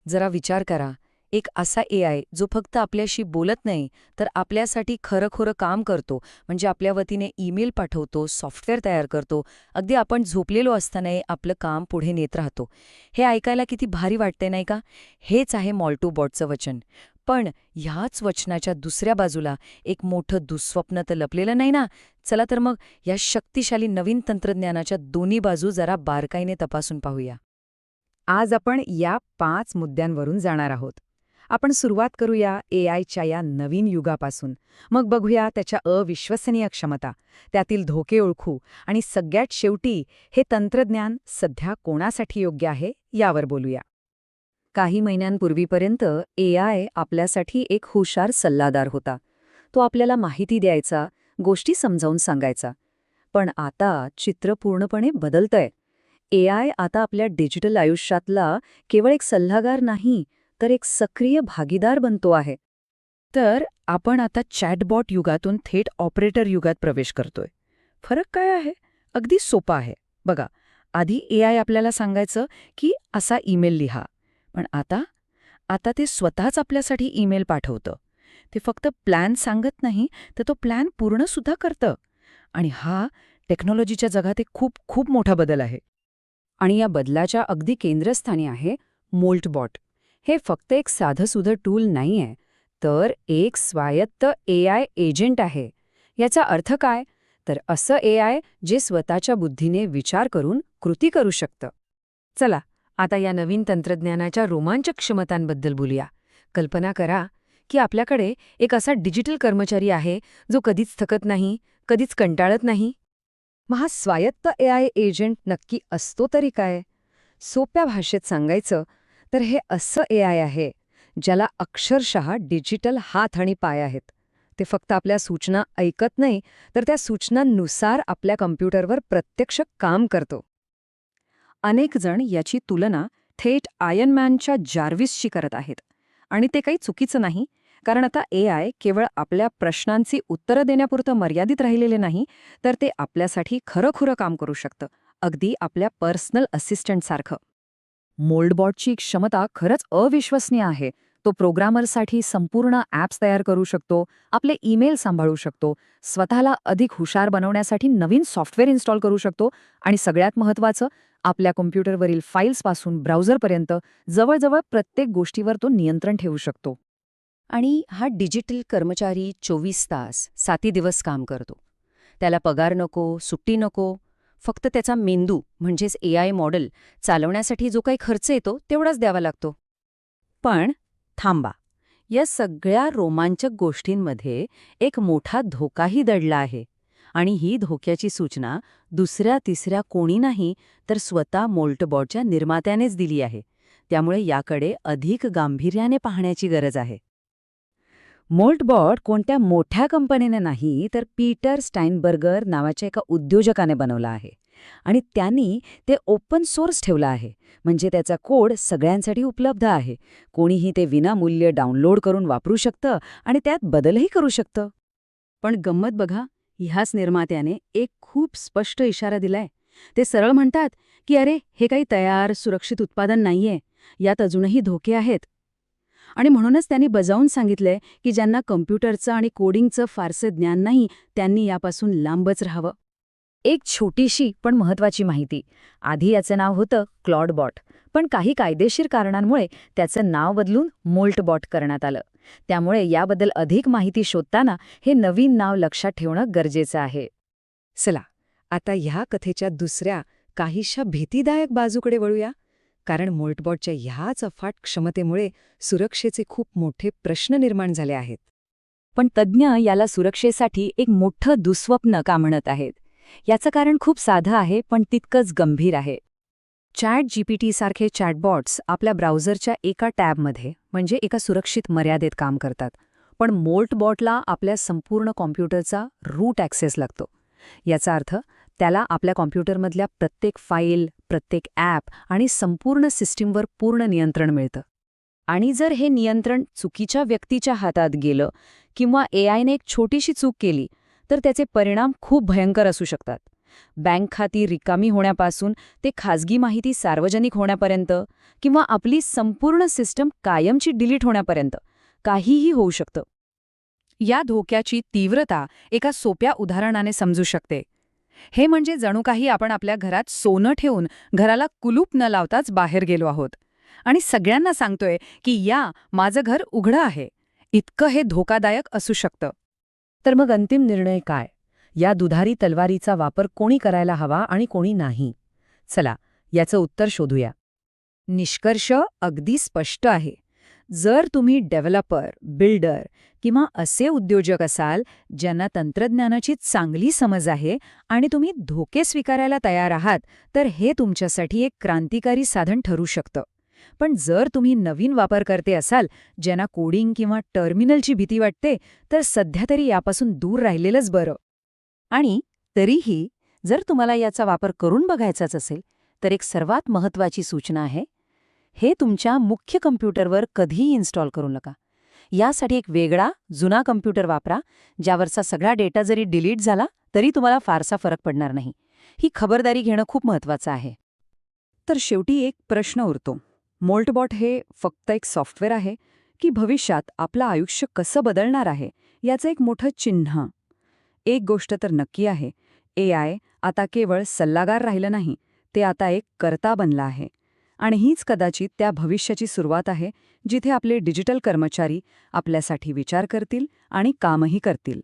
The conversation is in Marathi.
जरा विचार करा, एक असा एआय जो फक्त आपल्याशी बोलत नाही, तर आपल्यासाठी खरंखुरं काम करतो. म्हणजे आपल्या वतीने ईमेल पाठवतो, सॉफ्टवेअर तयार करतो, अगदी आपण झोपलेलो असतानाही आपलं काम पुढे नेत राहतो. हे ऐकायला किती भारी वाटते नाही का? हेच आहे मॉल्टू बॉटचं वचन. पण ह्याच वचनाच्या दुसऱ्या बाजूला एक मोठं दुःस्वप्न तर लपलेलं नाही ना? चला तर मग या शक्तिशाली नवीन तंत्रज्ञानाच्या दोन्ही बाजू जरा बारकाईने तपासून पाहूया. आज आपण या 5 मुद्द्यांवरून जाणार आहोत. आपण सुरुवात करूया एआयच्या या नवीन युगापासून. मग बघूया त्याच्या अविश्वसनीय क्षमता, त्यातील धोके ओळखू आणि सगळ्यात शेवटी हे तंत्रज्ञान सध्या कोणासाठी योग्य आहे यावर बोलूया. काही महिन्यांपूर्वीपर्यंत एआय आपल्यासाठी एक हुशार सल्लागार होता. तो आपल्याला माहिती द्यायचा, गोष्टी समजावून सांगायचा. पण आता चित्र पूर्णपणे बदलतंय. एआय आता आपल्या डिजिटल आयुष्यातला केवळ एक सल्लागार नाही, तर एक सक्रिय भागीदार बनतो आहे. तर आपण आता चॅटबॉट युगातून थेट ऑपरेटर युगात प्रवेश करतोय. फरक काय आहे? अगदी सोपा आहे. बघा, आधी एआय आपल्याला सांगायचं की असा ईमेल लिहा. पण आता ते स्वतःच आपल्यासाठी ईमेल पाठवतं. ते फक्त प्लॅन सांगत नाही, तर तो प्लॅन पूर्णसुद्धा करतं. आणि हा टेक्नॉलॉजीच्या जगात एक खूप खूप मोठा बदल आहे. आणि या बदलाच्या अगदी केंद्रस्थानी आहे मोल्टबॉट. हे फक्त एक साधंसुधं टूल नाहीये, तर एक स्वायत्त एआय एजंट आहे. याचा अर्थ काय? तर असं एआय जे स्वतःच्या बुद्धीने विचार करून कृती करू शकतं. चला, आता या नवीन तंत्रज्ञानाच्या रोमांचक क्षमतांबद्दल बोलूया. कल्पना करा की आपल्याकडे एक असा डिजिटल कर्मचारी आहे जो कधीच थकत नाही, कधीच कंटाळत नाही. मग हा स्वायत्त एआय एजंट नक्की असतो तरी काय? सोप्या भाषेत सांगायचं तर हे असं एआय आहे ज्याला अक्षरशः डिजिटल हात आणि पाय आहेत. ते फक्त आपल्या सूचना ऐकत नाही, तर त्या सूचनांनुसार आपल्या कम्प्युटरवर प्रत्यक्ष काम करतो. अनेक जण याची तुलना थेट आयर्न मॅनच्या जार्विसशी करत आहेत. आणि ते काही चुकीचं नाही, कारण आता एआय केवळ आपल्या प्रश्नांची उत्तरं देण्यापुरतं मर्यादित राहिलेले नाही, तर ते आपल्यासाठी खरंखुरं काम करू शकतं, अगदी आपल्या पर्सनल असिस्टंटसारखं. मोल्डबॉटची क्षमता खरंच अविश्वसनीय आहे. तो प्रोग्रामरसाठी संपूर्ण ॲप्स तयार करू शकतो, आपले ईमेल सांभाळू शकतो, स्वतःला अधिक हुशार बनवण्यासाठी नवीन सॉफ्टवेअर इन्स्टॉल करू शकतो आणि सगळ्यात महत्त्वाचं, आपल्या कॉम्प्युटरवरील फाईल्सपासून ब्राउझरपर्यंत जवळजवळ प्रत्येक गोष्टीवर तो नियंत्रण ठेवू शकतो. आणि हा डिजिटल कर्मचारी 24 तास, 7 दिवस काम करतो. त्याला पगार नको, सुट्टी नको. फक्त त्याचा मेंदू म्हणजेच एआय मॉडेल चालवण्यासाठी जो काही खर्च येतो तेवढाच द्यावा लागतो. पण थांबा, या सगळ्या रोमांचक गोष्टींमध्ये एक मोठा धोकाही दडला आहे. आणि ही धोक्याची सूचना दुसऱ्या तिसऱ्या कोणी नाही, तर स्वतः मोल्टबॉटच्या निर्मात्यानेच दिली आहे. त्यामुळे याकडे अधिक गांभीर्याने पाहण्याची गरज आहे. मोल्टबॉट कोणत्या मोठ्या कंपनीने नाही, तर पीटर स्टाइनबर्गर नावाच्या एका उद्योजकाने बनवला आहे. आणि त्यांनी ते ओपन सोर्स ठेवलं आहे, म्हणजे त्याचा कोड सगळ्यांसाठी उपलब्ध आहे. कोणीही ते विनामूल्य डाउनलोड करून वापरू शकतं आणि त्यात बदलही करू शकतं. पण गंमत बघा, ह्याच निर्मात्याने एक खूप स्पष्ट इशारा दिलाय. ते सरळ म्हणतात की अरे, हे काही तयार सुरक्षित उत्पादन नाहीये, यात अजूनही धोके आहेत. आणि म्हणूनच त्यांनी बजावून सांगितलंय की ज्यांना कम्प्युटरचं आणि कोडिंगचं फारसं ज्ञान नाही, त्यांनी यापासून लांबच राहावं. एक छोटीशी पण महत्वाची माहिती. आधी याचं नाव होतं क्लॉडबॉट, पण काही कायदेशीर कारणांमुळे त्याचं नाव बदलून मोल्टबॉट करण्यात आलं. त्यामुळे याबद्दल अधिक माहिती शोधताना हे नवीन नाव लक्षात ठेवणं गरजेचं आहे. चला, आता ह्या कथेच्या दुसऱ्या काहीशा भीतीदायक बाजूकडे वळूया. कारण मोल्टबॉटच्या ह्याच अफाट क्षमतेमुळे सुरक्षेचे खूप मोठे प्रश्न निर्माण झाले आहेत. पण तज्ज्ञ याला सुरक्षेसाठी एक मोठं दुःस्वप्न का म्हणत आहेत? याचं कारण खूप साधं आहे, पण तितकंच गंभीर आहे. ChatGPT सारखे चॅटबॉट्स आपल्या ब्राउझरच्या एका टॅबमध्ये, म्हणजे एका सुरक्षित मर्यादेत काम करतात. पण मोल्टबॉटला आपल्या संपूर्ण कॉम्प्युटरचा रूट ॲक्सेस लागतो. याचा अर्थ त्याला आपल्या कॉम्प्युटरमधल्या प्रत्येक फाईल, प्रत्येक ॲप आणि संपूर्ण सिस्टीमवर पूर्ण नियंत्रण मिळतं. आणि जर हे नियंत्रण चुकीच्या व्यक्तीच्या हातात गेलं किंवा एआयने एक छोटीशी चूक केली, तर त्याचे परिणाम खूप भयंकर असू शकतात. बँक खाती रिकामी होण्यापासून ते खाजगी माहिती सार्वजनिक होण्यापर्यंत किंवा आपली संपूर्ण सिस्टम कायमची डिलीट होण्यापर्यंत काहीही होऊ शकतं. या धोक्याची तीव्रता एका सोप्या उदाहरणाने समजू शकते. हे म्हणजे जणू काही आपण आपल्या घरात सोनं ठेवून घराला कुलूप न लावताच बाहेर गेलो आहोत आणि सगळ्यांना सांगतोय की या माझं घर उघडं आहे. इतकं हे धोकादायक असू शकतं. तर मग अंतिम निर्णय काय? या दुधारी तलवारीचा वापर कोणी करायला हवा आणि कोणी नाही? चला याचं उत्तर शोधूया. निष्कर्ष अगदी स्पष्ट आहे. जर तुम्ही डेव्हलपर, बिल्डर किंवा असे उद्योजक असाल ज्यांना तंत्रज्ञानाची चांगली समज आहे आणि तुम्ही धोके स्वीकारायला तयार आहात, तर हे तुमच्यासाठी एक क्रांतिकारी साधन ठरू शकतं. पण जर तुम्ही नवीन वापरकर्ते असाल ज्यांना कोडिंग किंवा टर्मिनलची भीती वाटते, तर सध्या तरी यापासून दूर राहिलेलंच बरं. आणि तरीही जर तुम्हाला याचा वापर करून बघायचाच असेल तर एक सर्वात महत्त्वाची सूचना आहे, हे तुमच्या मुख्य कम्प्युटरवर कधीही इन्स्टॉल करू नका. यासाठी एक वेगळा जुना कम्प्युटर वापरा, ज्यावरचा सगळा डेटा जरी डिलीट झाला तरी तुम्हाला फारसा फरक पडणार नाही. ही खबरदारी घेणं खूप महत्त्वाचं आहे. तर शेवटी एक प्रश्न उरतो. मोल्टबॉट हे फक्त एक सॉफ्टवेअर आहे की भविष्यात आपलं आयुष्य कसं बदलणार आहे याचं एक मोठं चिन्ह? एक गोष्ट तर नक्की आहे, AI आता केवळ सल्लागार राहिलं नाही, ते आता एक कर्ता बनला आहे. आणि हीच कदाचित त्या भविष्याची सुरुवात आहे जिथे आपले डिजिटल कर्मचारी आपल्यासाठी विचार करतील आणि कामही करतील.